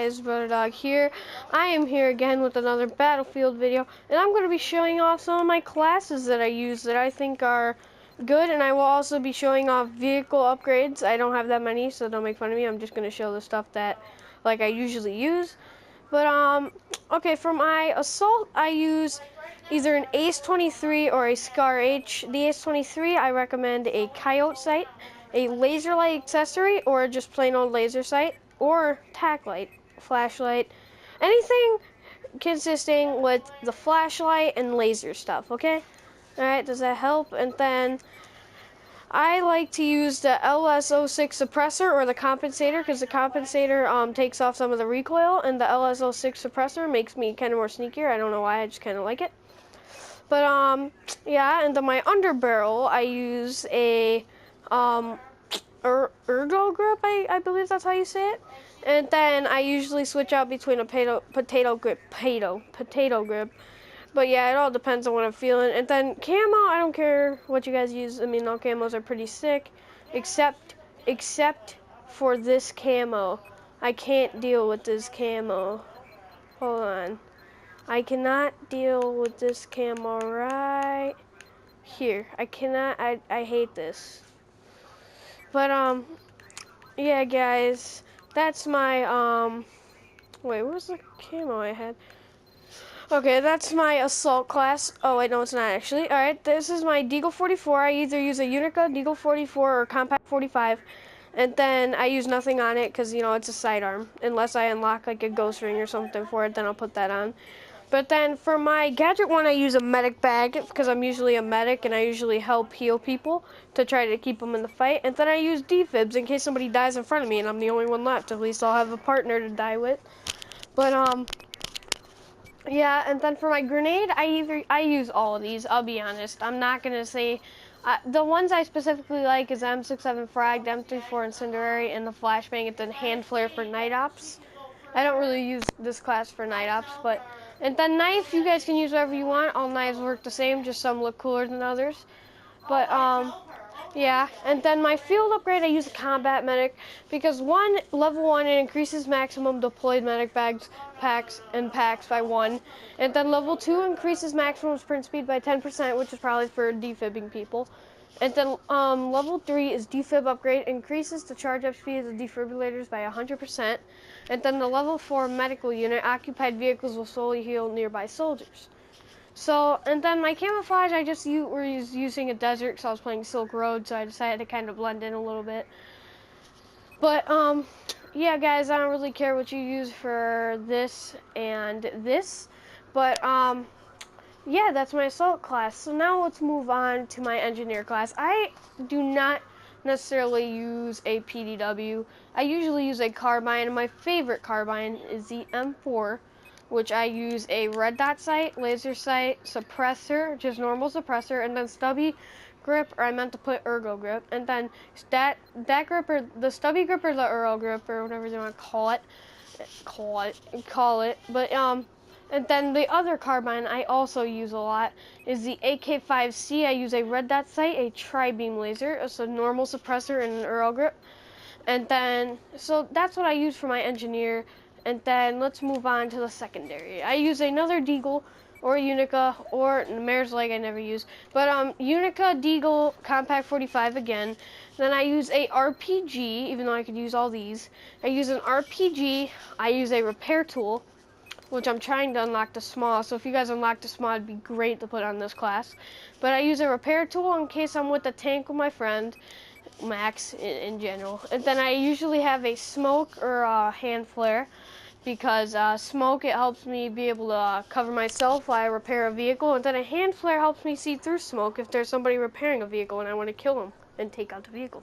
guys, Brother Dog here. I am here again with another Battlefield video, and I'm going to be showing off some of my classes that I use that I think are good, and I will also be showing off vehicle upgrades. I don't have that many, so don't make fun of me. I'm just going to show the stuff that I usually use. But okay, for my assault, I use either an ACE-23 or a Scar H. The ACE-23, I recommend a Coyote sight, a laser light accessory, or just plain old laser sight, or tac light, flashlight, anything consisting with the flashlight and laser stuff, okay? Alright, does that help? And then I like to use the LS06 suppressor or the compensator, because the compensator takes off some of the recoil, and the LS06 suppressor makes me kind of more sneakier. I don't know why, I just kind of like it. But yeah, and then my underbarrel, I use a ergo grip, I believe that's how you say it. And then I usually switch out between a potato grip. But yeah, it all depends on what I'm feeling. And then camo, I don't care what you guys use. I mean, all camos are pretty sick, except for this camo. I can't deal with this camo. Hold on. I cannot deal with this camo right here. I cannot, I hate this. But yeah, guys, that's my wait, what was the camo I had? Okay, that's my assault class. Oh wait, no, it's not actually. All right, this is my Deagle 44. I either use a Unica Deagle 44 or Compact 45, and then I use nothing on it because, you know, it's a sidearm. Unless I unlock like a ghost ring or something for it, then I'll put that on. But then for my Gadget 1, I use a medic bag because I'm usually a medic and I usually help heal people to try to keep them in the fight. And then I use defibs in case somebody dies in front of me and I'm the only one left. At least I'll have a partner to die with. But yeah, and then for my grenade, I use all of these. I'll be honest. I'm not gonna say the ones I specifically like is M67 Frag, M34 Incendiary, and the Flashbang, and then Hand Flare for Night Ops. I don't really use this class for Night Ops, but and then knife, you guys can use whatever you want. All knives work the same, just some look cooler than others. But yeah, and then my field upgrade, I use a combat medic because level 1 it increases maximum deployed medic bags, packs by 1, and then level 2 increases maximum sprint speed by 10%, which is probably for defibbing people. And then level 3 is defib upgrade, increases the charge up speed of the defibrillators by 100%. And then the level 4 medical unit, occupied vehicles will slowly heal nearby soldiers. So, and then my camouflage, I just was using a desert because I was playing Silk Road, so I decided to kind of blend in a little bit. But, yeah, guys, I don't really care what you use for this and this. But, yeah, that's my assault class. So now let's move on to my engineer class. I do not necessarily use a PDW. I usually use a carbine, and my favorite carbine is the M4, which I use a red dot sight, laser sight, suppressor, just normal suppressor, and then stubby grip, or I meant to put ergo grip, and then that grip, or the stubby grip, or the ergo grip, or whatever you want to call it. But and then the other carbine I also use a lot is the AK-5C. I use a red dot sight, a tri-beam laser, so normal suppressor and an ergo grip. And then, so that's what I use for my engineer. And then let's move on to the secondary. I use another Deagle or Unica or Mare's Leg I never use. But Unica, Deagle, Compact 45 again. Then I use a RPG, even though I could use all these. I use an RPG. I use a repair tool, which I'm trying to unlock the small. So if you guys unlock the small, it'd be great to put on this class. But I use a repair tool in case I'm with the tank with my friend, Max, in general. And then I usually have a smoke or a hand flare, because smoke, it helps me be able to cover myself while I repair a vehicle, and then a hand flare helps me see through smoke if there's somebody repairing a vehicle and I want to kill them and take out the vehicle.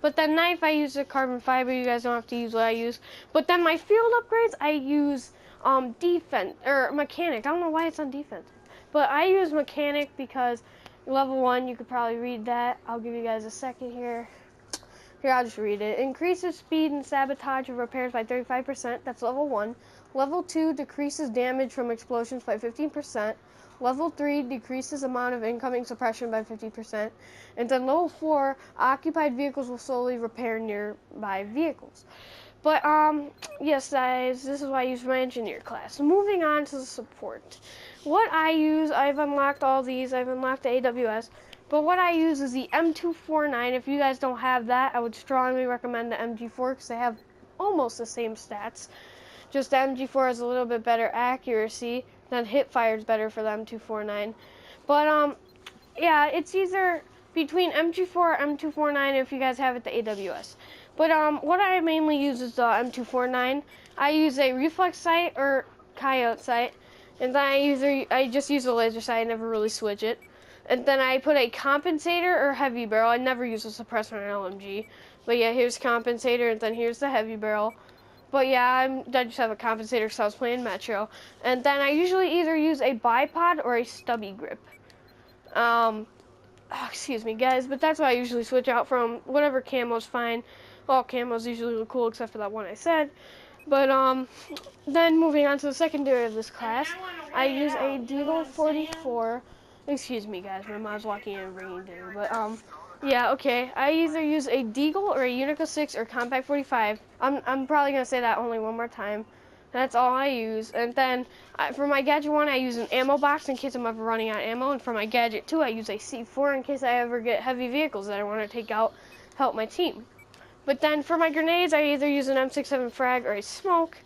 But then knife, I use a carbon fiber. You guys don't have to use what I use. But then my field upgrades, I use defense or mechanic. I don't know why it's on defense, but I use mechanic because level 1, you could probably read that. I'll give you guys a second here. Here, I'll just read it. Increases speed and sabotage of repairs by 35%. That's level 1. Level 2 decreases damage from explosions by 15%. Level 3 decreases amount of incoming suppression by 50%. And then level 4, occupied vehicles will slowly repair nearby vehicles. But yes, guys, this is what I use for my engineer class. Moving on to the support. What I use, I've unlocked all these. I've unlocked the AWS. But what I use is the M249. If you guys don't have that, I would strongly recommend the MG4 because they have almost the same stats. Just the MG4 has a little bit better accuracy. Then hip fire is better for the M249. But yeah, it's either between MG4 or M249 if you guys have it, the AWS. But what I mainly use is the M249. I use a reflex sight or coyote sight, and then I just use a laser sight. I never really switch it. And then I put a compensator or heavy barrel. I never use a suppressor on LMG. But yeah, here's compensator, and then here's the heavy barrel. But yeah, I just have a compensator because I was playing Metro. And then I usually either use a bipod or a stubby grip. Oh, excuse me, guys, but that's what I usually switch out from. Whatever camo's fine. All camos usually look cool except for that one I said. But then moving on to the secondary of this class, I use a Deagle 44. Excuse me, guys, my mom's walking in and bringing dinner. But yeah, okay. I either use a Deagle or a Unica 6 or Compact 45. I'm probably gonna say that only one more time. That's all I use. And then for my Gadget 1, I use an ammo box in case I'm ever running out of ammo. And for my Gadget 2, I use a C4 in case I ever get heavy vehicles that I want to take out, help my team. But then for my grenades, I either use an M67 frag or a smoke.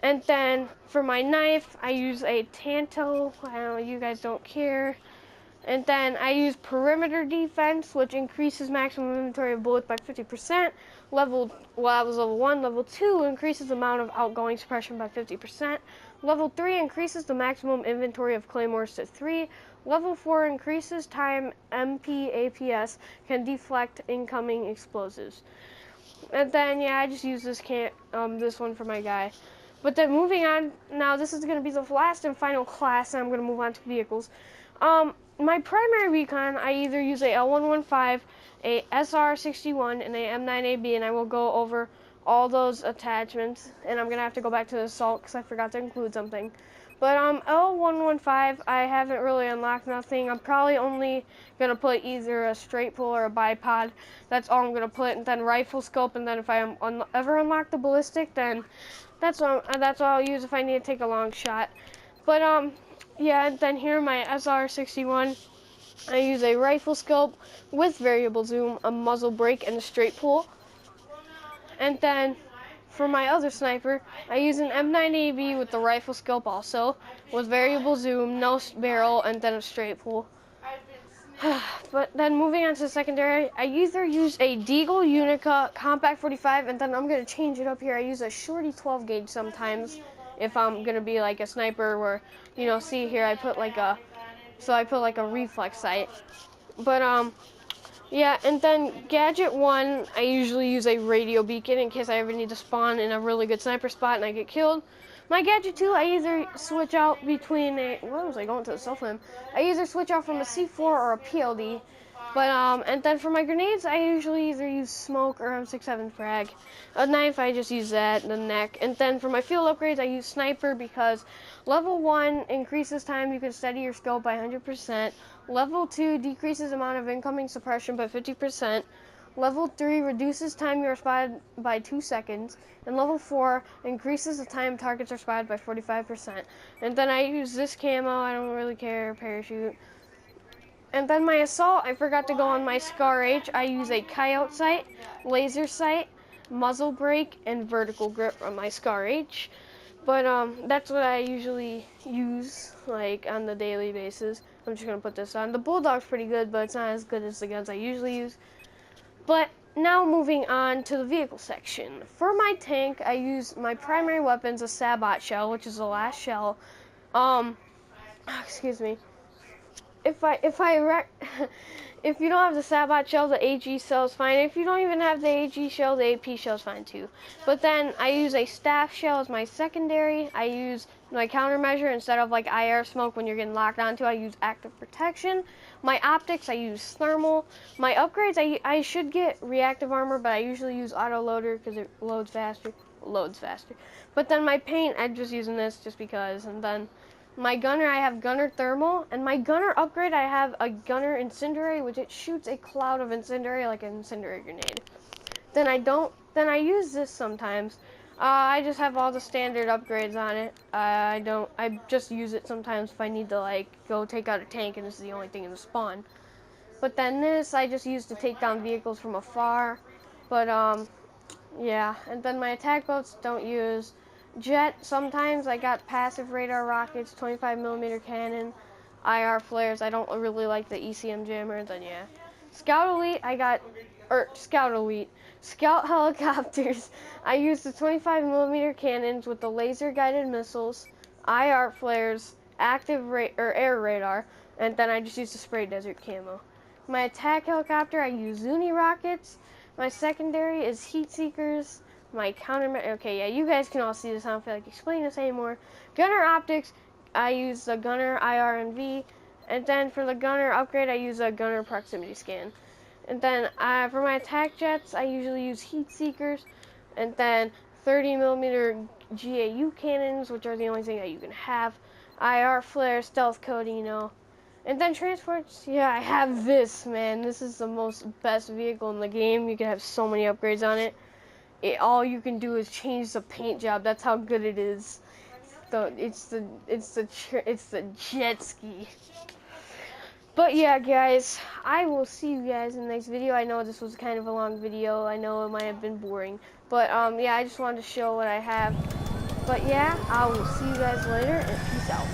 And then for my knife, I use a Tanto. I don't know, you guys don't care. And then I use perimeter defense, which increases maximum inventory of bullets by 50%. That was level 1. Level 2 increases the amount of outgoing suppression by 50%. Level 3 increases the maximum inventory of claymores to 3. Level 4 increases time MP APS can deflect incoming explosives. And then yeah, I just use this one for my guy. But then moving on, now this is going to be the last and final class, and I'm going to move on to vehicles. My primary recon, I either use a L115, a SR61, and a M9AB, and I will go over all those attachments. And I'm going to have to go back to the assault because I forgot to include something. But L115, I haven't really unlocked nothing. I'm probably only going to put either a straight pull or a bipod. That's all I'm going to put. And then rifle scope, and then if I ever unlock the ballistic, then that's what I'll use if I need to take a long shot. But yeah, and then here my SR61, I use a rifle scope with variable zoom, a muzzle brake, and a straight pull. And then for my other sniper, I use an M9AB with the rifle scope also, with variable zoom, no barrel, and then a straight pull. But then moving on to the secondary, I either use a Deagle Unica Compact 45, and then I'm going to change it up here. I use a Shorty 12 gauge sometimes if I'm going to be like a sniper where, you know, see here I put like a reflex sight. But yeah, and then Gadget 1, I usually use a radio beacon in case I ever need to spawn in a really good sniper spot and I get killed. My Gadget 2, I either switch out between where was I going to the self-limb? I either switch out from a C4 or a PLD. But and then for my grenades, I usually either use smoke or M67 frag. A knife, I just use that, the neck. And then for my field upgrades, I use sniper because level 1 increases time you can steady your scope by 100%. Level 2 decreases amount of incoming suppression by 50%. Level 3 reduces time you're spotted by 2 seconds. And level 4 increases the time targets are spotted by 45%. And then I use this camo, I don't really care, parachute. And then my assault, I forgot to go on my Scar H. I use a coyote sight, laser sight, muzzle brake, and vertical grip on my Scar H. But that's what I usually use, like, on the daily basis. I'm just going to put this on. The Bulldog's pretty good, but it's not as good as the guns I usually use. But now moving on to the vehicle section. For my tank, I use my primary weapons, a Sabot shell, which is the last shell. Excuse me. If you don't have the Sabot shell, the AG shell is fine. If you don't even have the AG shell, the AP shell is fine too. But then I use a staff shell as my secondary. I use my countermeasure instead of like IR smoke when you're getting locked onto. I use active protection. My optics, I use thermal. My upgrades, I should get reactive armor, but I usually use auto loader because it loads faster. But then my paint, I'm just using this just because. And then my gunner, I have gunner thermal, and my gunner upgrade, I have a gunner incendiary, which it shoots a cloud of incendiary like an incendiary grenade. Then I don't. Then I use this sometimes. I just have all the standard upgrades on it. I don't. I just use it sometimes if I need to like go take out a tank and this is the only thing in the spawn. But then this I just use to take down vehicles from afar. But yeah. And then my attack boats don't use. Jet. Sometimes I got passive radar rockets, 25mm cannon, IR flares. I don't really like the ECM jammer. Then yeah. Scout Elite. I got. Scout Elite. Scout helicopters. I use the 25mm cannons with the laser guided missiles, IR flares, active air radar, and then I just use the spray desert camo. My attack helicopter, I use Zuni rockets. My secondary is heat seekers. My okay, yeah, you guys can all see this. I don't feel like explaining this anymore. Gunner optics, I use the gunner IR and V, and then for the gunner upgrade, I use a gunner proximity scan. And then for my attack jets, I usually use heat seekers, and then 30mm GAU cannons, which are the only thing that you can have. IR flare, stealth coding, you know. And then transports, yeah, I have this, man. This is the best vehicle in the game. You can have so many upgrades on it. All you can do is change the paint job. That's how good it is. It's the jet ski. But yeah, guys, I will see you guys in the next video. I know this was kind of a long video. I know it might have been boring. But yeah, I just wanted to show what I have. But yeah, I will see you guys later, and peace out.